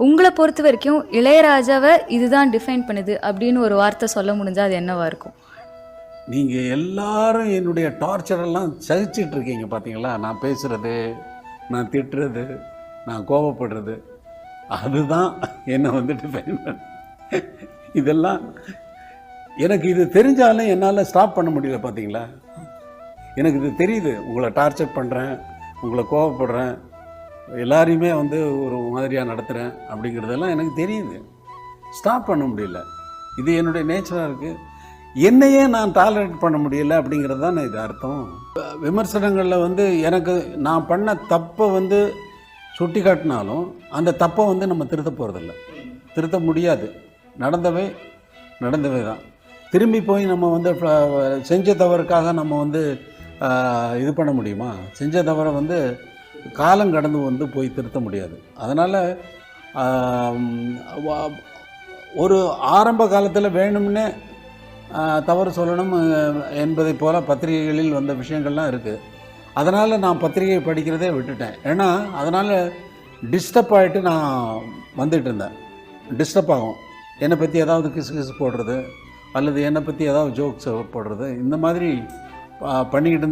உங்கள பொறுத்த வரைக்கும் இளையராஜாவ இதுதான் டிஃபைன் பண்ணுது அப்படின்னு ஒரு வார்த்தை சொல்ல முடிஞ்சா அது என்னவா இருக்கும்? நீங்கள் எல்லாரும் என்னுடைய டார்ச்சரெல்லாம் சகிச்சிட்டு இருக்கீங்க பார்த்தீங்களா? நான் பேசுகிறது, நான் திட்டுறது, நான் கோபப்படுறது, அதுதான் என்னை வந்து டிஃபைன் பண்ண. இதெல்லாம் எனக்கு இது தெரிஞ்சாலும் என்னால் ஸ்டாப் பண்ண முடியல பார்த்தீங்களா? எனக்கு இது தெரியுது, உங்களை டார்ச்சர் பண்ணுறேன், உங்களை கோபப்படுறேன், எல்லாரையுமே வந்து ஒரு மாதிரியாக நடத்துகிறேன் அப்படிங்கிறதெல்லாம் எனக்கு தெரியுது. ஸ்டாப் பண்ண முடியல. இது என்னுடைய நேச்சராக இருக்குது. என்னையே நான் டாலரேட் பண்ண முடியல அப்படிங்கிறது தான் இது அர்த்தம். விமர்சனங்களில் வந்து எனக்கு நான் பண்ண தப்பை வந்து சுட்டி காட்டினாலும் அந்த தப்பை வந்து நம்ம திருத்த போகிறதில்ல, திருத்த முடியாது. நடந்தவை தான். திரும்பி போய் நம்ம வந்து செஞ்ச தவறுக்காக நம்ம வந்து இது பண்ண முடியுமா? செஞ்ச தவறை வந்து காலம் கடந்து வந்து போய் திருத்த முடியாது. அதனால் ஒரு ஆரம்ப காலத்தில் வேணும்னே தவறு சொல்லணும் என்பதை போல் பத்திரிகைகளில் வந்த விஷயங்கள்லாம் இருக்குது. அதனால் நான் பத்திரிகை படிக்கிறதே விட்டுட்டேன். ஏன்னா அதனால் டிஸ்டர்ப் ஆகிட்டு நான் வந்துட்டு இருந்தேன். டிஸ்டர்ப் ஆகும், என்னை பற்றி ஏதாவது கிசு போடுறது அல்லது என்னை பற்றி ஏதாவது ஜோக்ஸ் போடுறது, இந்த மாதிரி பண்ணிக்கிட்டு இருந்த